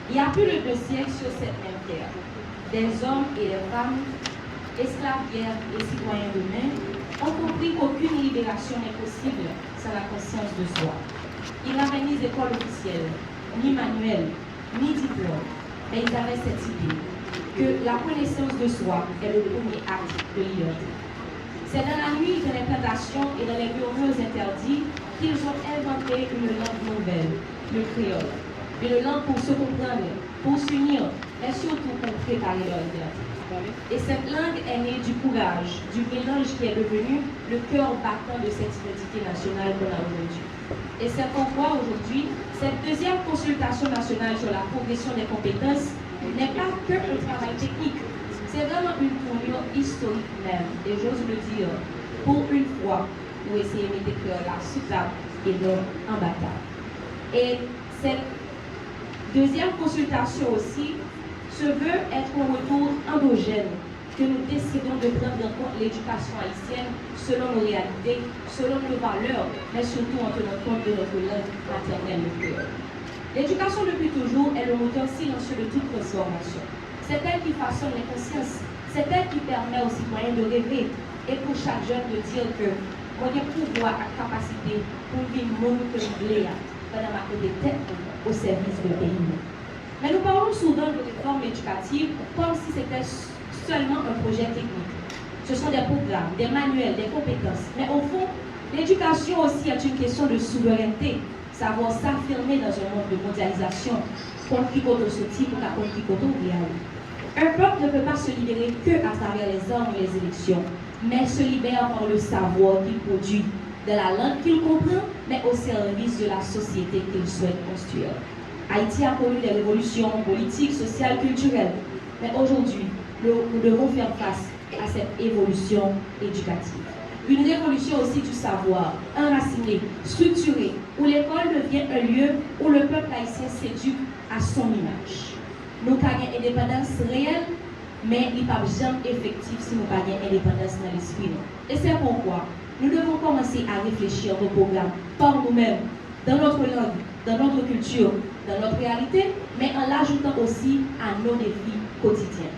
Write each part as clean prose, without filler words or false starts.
Il y a plus de 2 siècles sur cette même terre, des hommes et des femmes, esclaves d'hier et citoyens demain, ont compris qu'aucune libération n'est possible sans la conscience de soi. Ils n'avaient ni école officielle, ni manuel, ni diplôme, mais ils avaient cette idée que la connaissance de soi est le premier acte de liberté. C'est dans la nuit de l'implantation et dans les bureaux interdits qu'ils ont inventé une langue nouvelle, le créole. Une langue pour se comprendre, pour s'unir, mais surtout pour préparer leur liberté. Et cette langue est née du courage, du mélange qui est devenu le cœur battant de cette identité nationale qu'on a aujourd'hui. Et c'est pourquoi aujourd'hui, cette deuxième consultation nationale sur la progression des compétences n'est pas que un travail technique. C'est vraiment une tournure historique même, et j'ose le dire, pour une fois, pour essayer de mettre créoles là sous table et non en bataille. Et cette deuxième consultation aussi se veut être un retour endogène, que nous décidons de prendre en compte l'éducation haïtienne selon nos réalités, selon nos valeurs, mais surtout en tenant compte de notre langue maternelle, le créole. L'éducation depuis toujours est le moteur silencieux de toute transformation. C'est elle qui façonne les consciences, c'est elle qui permet aux citoyens de rêver et pour chaque jeune de dire que moi j'ai pouvoir et capacité pour vivre monde que je voulais pendant ma côté tête au service du pays. Mais nous parlons souvent de réforme éducative comme si c'était seulement un projet technique. Ce sont des programmes, des manuels, des compétences. Mais au fond, l'éducation aussi est une question de souveraineté, savoir s'affirmer dans un monde de mondialisation, contre qui côté ce type ou contre qui côté réel. Un peuple ne peut pas se libérer que à travers les armes et les élections, mais se libère par le savoir qu'il produit, de la langue qu'il comprend, mais au service de la société qu'il souhaite construire. Haïti a connu des révolutions politiques, sociales, culturelles. Mais aujourd'hui, nous devons faire face à cette évolution éducative. Une révolution aussi du savoir, enraciné, structuré, où l'école devient un lieu où le peuple haïtien s'éduque à son image. Nous avons une indépendance réelle, mais il n'est pas jamais effectif si nous n'avons pas indépendance dans l'esprit. Et c'est pourquoi nous devons commencer à réfléchir nos programmes par nous-mêmes, dans notre langue, dans notre culture, dans notre réalité, mais en l'ajoutant aussi à nos défis quotidiens.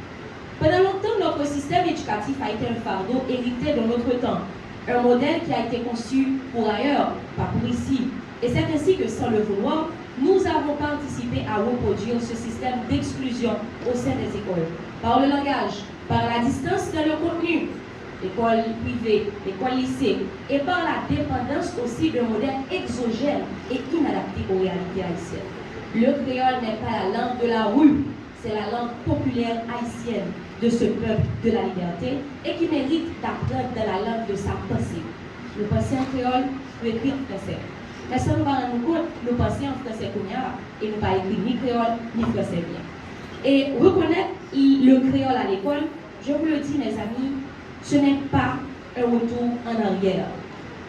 Pendant longtemps, notre système éducatif a été un fardeau hérité de notre temps, un modèle qui a été conçu pour ailleurs, pas pour ici. Et c'est ainsi que, sans le vouloir, nous avons participé à reproduire ce système d'exclusion au sein des écoles, par le langage, par la distance dans le contenu, l'école privée, l'école lycée, et par la dépendance aussi d'un modèle exogène et inadapté aux réalités haïtiennes. Le créole n'est pas la langue de la rue, c'est la langue populaire haïtienne de ce peuple de la liberté et qui mérite d'apprendre dans la langue de sa pensée. Nous pensons en créole, nous écrivons en français. Mais ça nous va nous compte, nous pensons en français comme et nous pas écrit ni créole ni français bien. Et reconnaître le créole à l'école, je vous le dis mes amis, ce n'est pas un retour en arrière.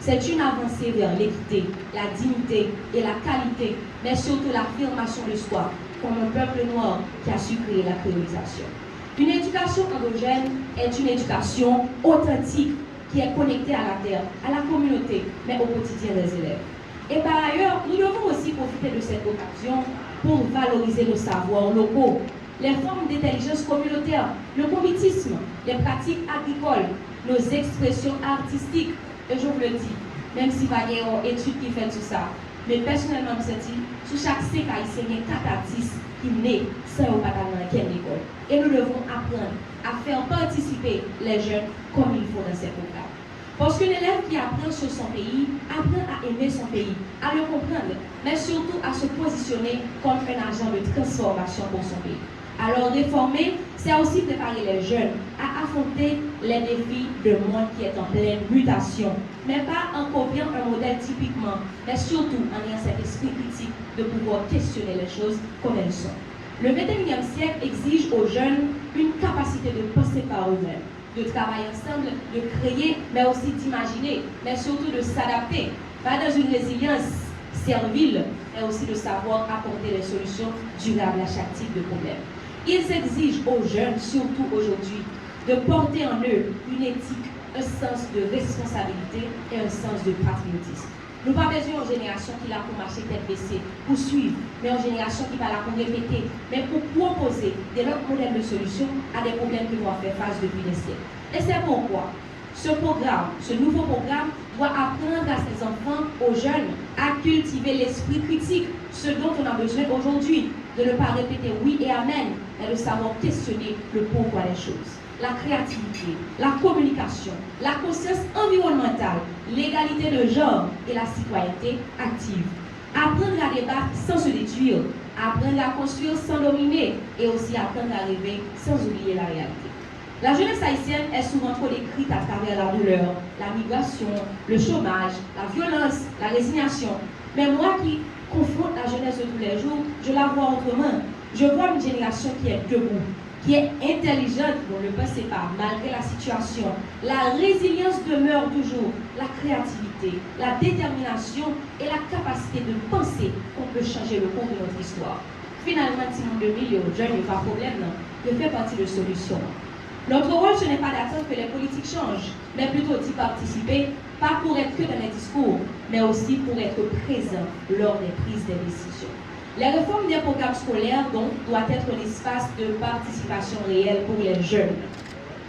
C'est une avancée vers l'équité, la dignité et la qualité, mais surtout l'affirmation de soi, comme un peuple noir qui a su créer la créolisation. Une éducation endogène est une éducation authentique qui est connectée à la terre, à la communauté, mais au quotidien des élèves. Et par ailleurs, nous devons aussi profiter de cette occasion pour valoriser nos savoirs locaux, les formes d'intelligence communautaire, le comitisme, les pratiques agricoles, nos expressions artistiques. Et je vous le dis, même si il y a une étude qui fait tout ça, mais personnellement, je me dis, sous chaque 5 haïtiens, il y a 4 artistes qui naissent sans au bataillon dans quelle école. Et nous devons apprendre à faire participer les jeunes comme il faut dans ces programmes. Parce que l'élève qui apprend sur son pays, apprend à aimer son pays, à le comprendre, mais surtout à se positionner comme un agent de transformation pour son pays. Alors réformer, c'est aussi préparer les jeunes à affronter les défis de monde qui est en pleine mutation, mais pas en copiant un modèle typiquement, mais surtout en ayant cet esprit critique de pouvoir questionner les choses comme elles sont. Le 21e siècle exige aux jeunes une capacité de penser par eux-mêmes, de travailler ensemble, de créer, mais aussi d'imaginer, mais surtout de s'adapter, pas dans une résilience servile, mais aussi de savoir apporter des solutions durables à chaque type de problème. Ils exigent aux jeunes, surtout aujourd'hui, de porter en eux une éthique, un sens de responsabilité et un sens de patriotisme. Nous n'avons pas besoin d'une génération qui est là pour marcher tête baissée, pour suivre, mais une génération qui est là pour répéter, mais pour proposer des autres modèles de solutions à des problèmes que nous avons fait face depuis des siècles. Et c'est pourquoi ce programme, ce nouveau programme, doit apprendre à ces enfants, aux jeunes, à cultiver l'esprit critique, ce dont on a besoin aujourd'hui, de ne pas répéter oui et amen, mais de savoir questionner le pourquoi des choses. La créativité, la communication, la conscience environnementale, l'égalité de genre et la citoyenneté active. Apprendre à débattre sans se détruire, apprendre à construire sans dominer et aussi apprendre à rêver sans oublier la réalité. La jeunesse haïtienne est souvent trop décrite à travers la douleur, la migration, le chômage, la violence, la résignation. Mais moi qui confronte la jeunesse de tous les jours, je la vois autrement. Je vois une génération qui est debout, qui est intelligente, on ne le pensait pas, malgré la situation. La résilience demeure toujours, la créativité, la détermination et la capacité de penser qu'on peut changer le cours de notre histoire. Finalement, si mon 2000 est jeune, il n'y a pas de problème, non. Il fait partie de la solution. Notre rôle, ce n'est pas d'attendre que les politiques changent, mais plutôt d'y participer, pas pour être que dans les discours, mais aussi pour être présent lors des prises de décisions. Les réformes des programmes scolaires, donc, doivent être un espace de participation réelle pour les jeunes.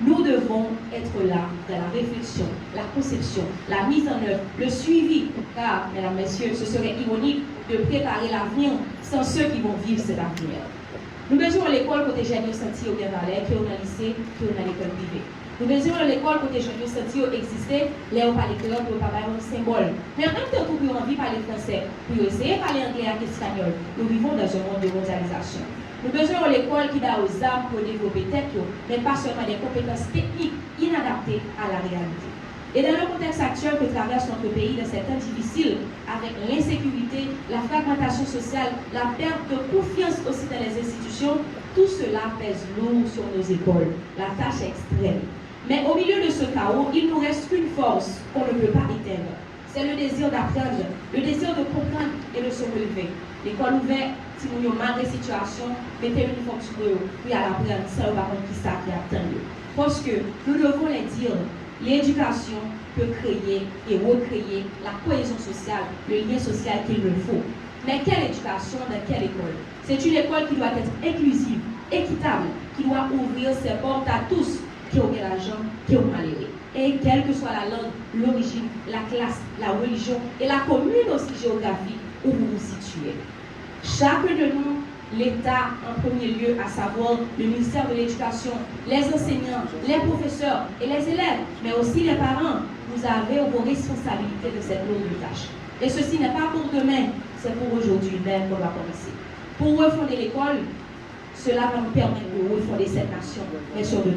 Nous devons être là dans la réflexion, la conception, la mise en œuvre, le suivi, car, mesdames, messieurs, ce serait ironique de préparer l'avenir sans ceux qui vont vivre cet avenir. Nous besoin de l'école côté jeunes senti au bien valeur, qui est au lycée, qui est dans l'école privée. Nous besoin de l'école côté jeunes senti exister, les on parler clair, pour pas un symbole. Mais en même temps, pour envie de parler français, pour essayer de parler anglais et espagnol, nous vivons dans un monde de mondialisation. Nous besoin de l'école qui va aux âmes pour développer tête, mais pas seulement des compétences techniques inadaptées à la réalité. Et dans le contexte actuel que traverse notre pays dans ces temps difficiles, avec l'insécurité, la fragmentation sociale, la perte de confiance aussi dans les institutions, tout cela pèse lourd sur nos épaules. La tâche est extrême. Mais au milieu de ce chaos, il nous reste une force qu'on ne peut pas éteindre. C'est le désir d'apprendre, le désir de comprendre et de se relever. L'école ouverte, si nous avons mal de situation, mettez l'uniforme sur eux, puis à l'apprendre, ça va contre qui ça qui attend. Parce que nous devons les dire. L'éducation peut créer et recréer la cohésion sociale, le lien social qu'il nous faut. Mais quelle éducation dans quelle école? C'est une école qui doit être inclusive, équitable, qui doit ouvrir ses portes à tous qui ont bien l'argent, qui ont malheureux. Et quelle que soit la langue, l'origine, la classe, la religion et la commune aussi géographique où vous vous situez. Chacun de nous, l'État en premier lieu, à savoir le ministère de l'Éducation, les enseignants, les professeurs et les élèves, mais aussi les parents, vous avez vos responsabilités de cette lourde tâche. Et ceci n'est pas pour demain, c'est pour aujourd'hui même qu'on va commencer. Pour refonder l'école, cela va nous permettre de refonder cette nation, mais sur de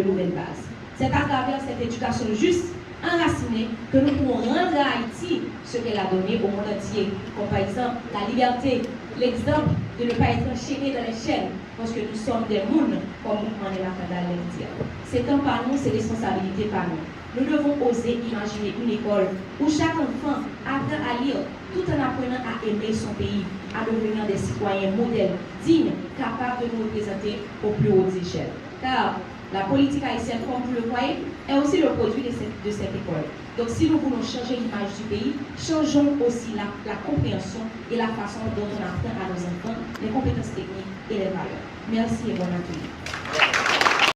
nouvelles bases. C'est à travers cette éducation juste, enracinée, que nous pourrons rendre à Haïti ce qu'elle a donné au monde entier, comme par exemple la liberté, l'exemple de ne pas être enchaîné dans les chaînes, parce que nous sommes des mounes, comme mouvement de la Fada l'aime dire. C'est un par nous, c'est responsabilité par nous. Nous devons oser imaginer une école où chaque enfant apprend à lire tout en apprenant à aimer son pays, à devenir des citoyens modèles, dignes, capables de nous représenter aux plus hautes échelles. Car la politique haïtienne, comme vous le voyez, est aussi le produit de cette école. Donc si nous voulons changer l'image du pays, changeons aussi la compréhension et la façon dont on apprend à nos enfants les compétences techniques et les valeurs. Merci et bon atelier.